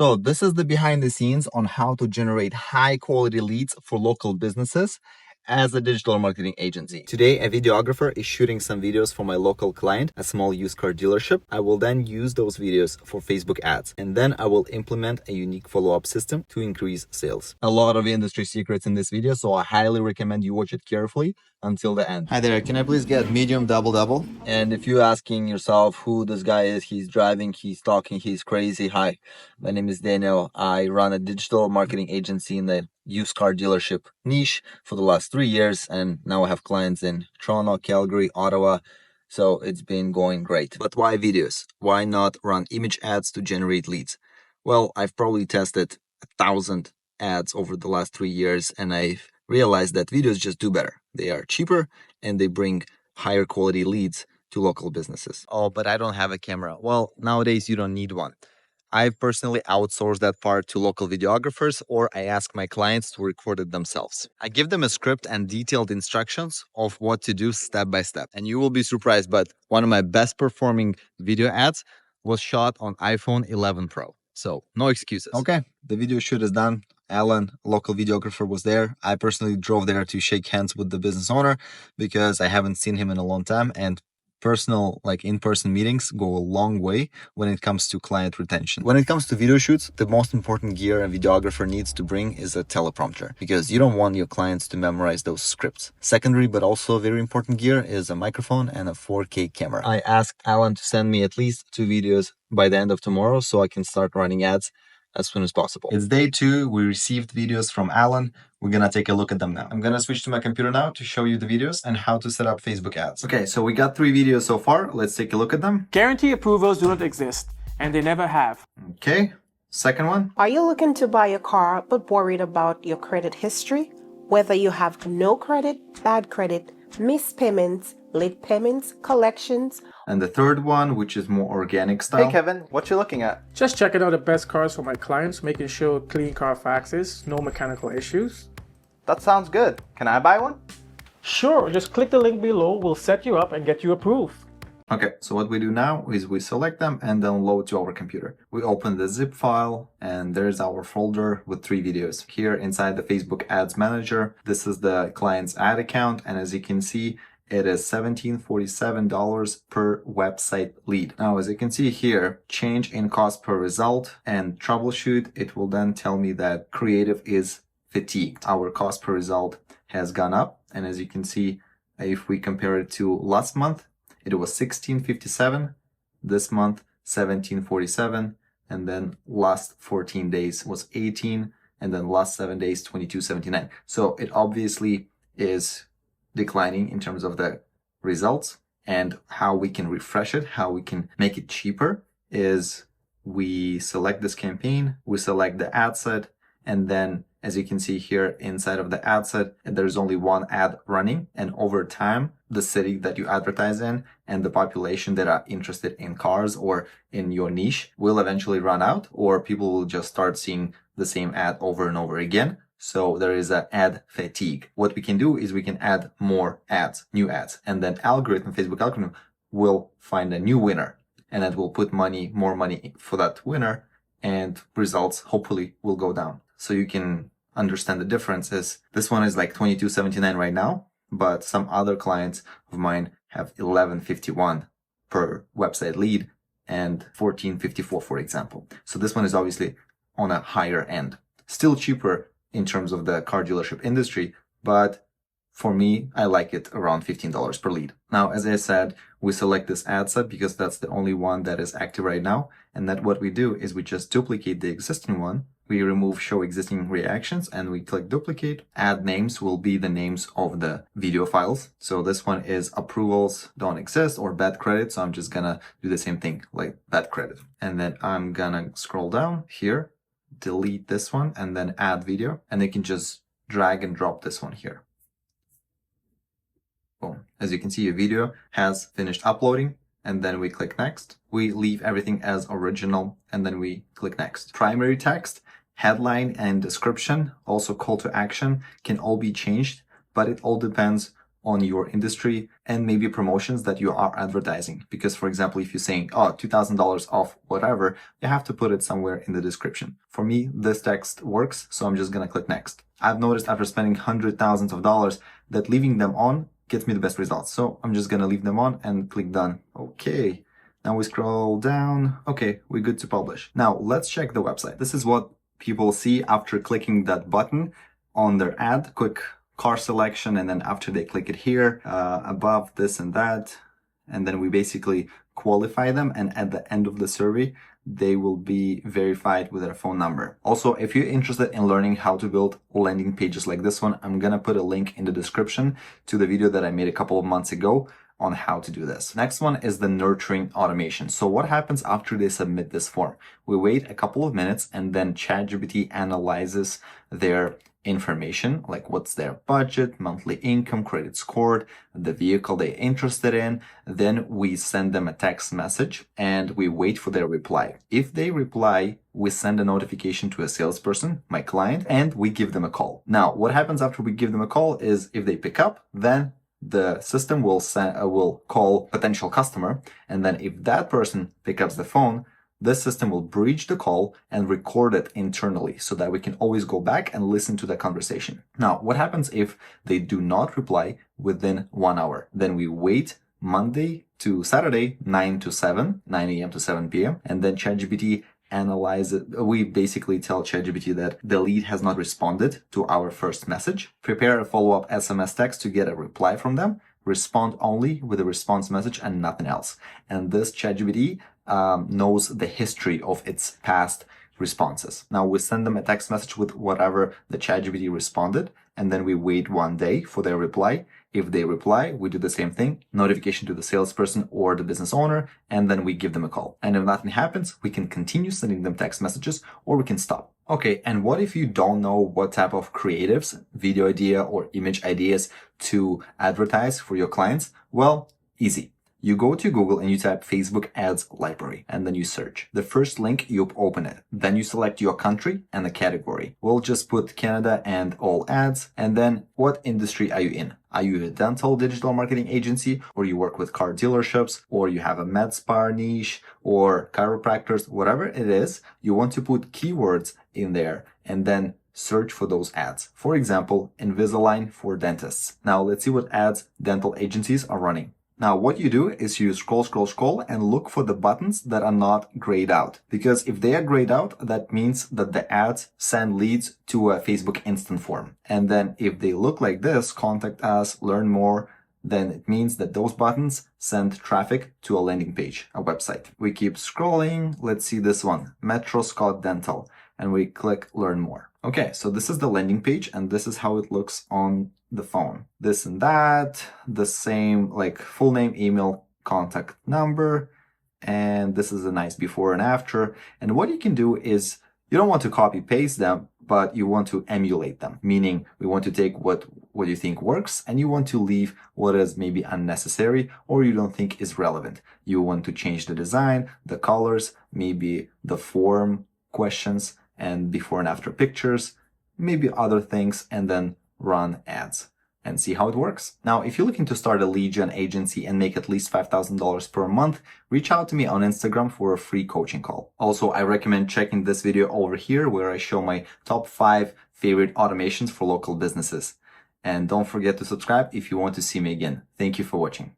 So this is the behind the scenes on how to generate high quality leads for local businesses as a digital marketing agency. Today, a videographer is shooting some videos for my local client, a small used car dealership. I will then use those videos for Facebook ads, and then I will implement a unique follow-up system to increase sales. A lot of industry secrets in this video, so I highly recommend you watch it carefully until the end. Hi there, can I please get medium double? And if you're asking yourself who this guy is, he's driving, he's talking, he's crazy. Hi, my name is Danyyil. I run a digital marketing agency in the used car dealership niche for the last 3 years, and now I have clients in Toronto, Calgary, Ottawa. So it's been going great. But why videos? Why not run image ads to generate leads? Well, I've probably tested 1,000 ads over the last 3 years, and I've realized that videos just do better. They are cheaper and they bring higher quality leads to local businesses. Oh, but I don't have a camera. Well, nowadays you don't need one. I've personally outsourced that part to local videographers, or I ask my clients to record it themselves. I give them a script and detailed instructions of what to do step by step. And you will be surprised, but one of my best performing video ads was shot on iPhone 11 Pro. So no excuses. Okay, the video shoot is done. Alan, local videographer, was there. I personally drove there to shake hands with the business owner because I haven't seen him in a long time, and personal, like in-person meetings go a long way when it comes to client retention. When it comes to video shoots, the most important gear a videographer needs to bring is a teleprompter, because you don't want your clients to memorize those scripts. Secondary, but also very important gear is a microphone and a 4K camera. I asked Alan to send me at least 2 videos by the end of tomorrow so I can start running ads as soon as possible. It's day 2. We received videos from Alan. We're gonna take a look at them now. I'm gonna switch to my computer now to show you the videos and how to set up Facebook ads. Okay, so we got 3 videos so far. Let's take a look at them. Guarantee approvals do not exist, and they never have. Okay, second one. Are you looking to buy a car but worried about your credit history? Whether you have no credit, bad credit, missed payments, late payments, collections. And the third one, which is more organic style. Hey Kevin, what you looking at? Just checking out the best cars for my clients, making sure clean Carfaxes, no mechanical issues. That sounds good. Can I buy one? Sure, just click the link below, we'll set you up and get you approved. Okay, so what we do now is we select them and then load to our computer. We open the zip file and there's our folder with 3 videos. Here inside the Facebook Ads Manager, this is the client's ad account, and as you can see, it is $1,747 per website lead. Now, as you can see here, change in cost per result and troubleshoot, it will then tell me that creative is fatigued. Our cost per result has gone up. And as you can see, if we compare it to last month, it was $1,657. This month, $1,747. And then last 14 days was $18. And then last 7 days, $2,279. So it obviously is declining in terms of the results. And how we can refresh it, how we can make it cheaper, is we select this campaign, we select the ad set, and then as you can see here inside of the ad set, there's only one ad running, and over time, the city that you advertise in and the population that are interested in cars or in your niche will eventually run out, or people will just start seeing the same ad over and over again. So there is an ad fatigue. What we can do is we can add more ads, new ads, and then Facebook algorithm will find a new winner, and it will put more money for that winner, and results hopefully will go down. So you can understand the difference. Is this one is like $22.79 right now, but some other clients of mine have $11.51 per website lead and $14.54, for example. So this one is obviously on a higher end, still cheaper in terms of the car dealership industry, but for me, I like it around $15 per lead. Now, as I said, we select this ad set because that's the only one that is active right now. And that what we do is we just duplicate the existing one. We remove show existing reactions and we click duplicate. Ad names will be the names of the video files. So this one is approvals don't exist or bad credit. So I'm just gonna do the same thing like bad credit. And then I'm gonna scroll down here, delete this one and then add video. And they can just drag and drop this one here. Boom. As you can see, a video has finished uploading, and then we click next. We leave everything as original, and then we click next. Primary text, headline and description, also call to action, can all be changed, but it all depends on your industry and maybe promotions that you are advertising. Because for example, if you're saying, oh, $2,000 off whatever, you have to put it somewhere in the description. For me, this text works, so I'm just going to click next. I've noticed after spending hundreds of thousands of dollars that leaving them on gets me the best results. So I'm just going to leave them on and click done. Okay. Now we scroll down. Okay, we're good to publish. Now let's check the website. This is what people see after clicking that button on their ad. Quick car selection, and then after they click it here, above this and that, and then we basically qualify them, and at the end of the survey they will be verified with their phone number. Also, if you're interested in learning how to build landing pages like this one, I'm gonna put a link in the description to the video that I made a couple of months ago on how to do this. Next one is the nurturing automation. So what happens after they submit this form? We wait a couple of minutes, and then ChatGPT analyzes their information, like what's their budget, monthly income, credit scored, the vehicle they're interested in. Then we send them a text message and we wait for their reply. If they reply, we send a notification to a salesperson, my client, and we give them a call. Now, what happens after we give them a call is if they pick up, then the system will call potential customer, and then if that person picks up the phone, this system will bridge the call and record it internally so that we can always go back and listen to the conversation. Now, what happens if they do not reply within 1 hour? Then we wait Monday to Saturday, 9 a.m. to 7 p.m. and then ChatGPT analyze it. We basically tell ChatGPT that the lead has not responded to our first message. Prepare a follow-up SMS text to get a reply from them. Respond only with a response message and nothing else. And this ChatGPT knows the history of its past responses. Now we send them a text message with whatever the ChatGPT responded, and then we wait 1 day for their reply. If they reply, we do the same thing, notification to the salesperson or the business owner, and then we give them a call. And if nothing happens, we can continue sending them text messages or we can stop. Okay, and what if you don't know what type of creatives, video idea or image ideas to advertise for your clients? Well, easy. You go to Google and you type Facebook ads library, and then you search. The first link, you open it. Then you select your country and the category. We'll just put Canada and all ads. And then what industry are you in? Are you a dental digital marketing agency, or you work with car dealerships, or you have a med spa niche or chiropractors, whatever it is, you want to put keywords in there and then search for those ads. For example, Invisalign for dentists. Now let's see what ads dental agencies are running. Now, what you do is you scroll and look for the buttons that are not grayed out. Because if they are grayed out, that means that the ads send leads to a Facebook instant form. And then if they look like this, contact us, learn more, then it means that those buttons send traffic to a landing page, a website. We keep scrolling. Let's see this one, Metro Scott Dental. And we click learn more. Okay, so this is the landing page and this is how it looks on the phone. This and that, the same, like full name, email, contact number. And this is a nice before and after. And what you can do is you don't want to copy paste them, but you want to emulate them. Meaning we want to take what you think works and you want to leave what is maybe unnecessary or you don't think is relevant. You want to change the design, the colors, maybe the form, questions, and before and after pictures, maybe other things, and then run ads and see how it works. Now, if you're looking to start a lead gen agency and make at least $5,000 per month, reach out to me on Instagram for a free coaching call. Also, I recommend checking this video over here where I show my top 5 favorite automations for local businesses. And don't forget to subscribe if you want to see me again. Thank you for watching.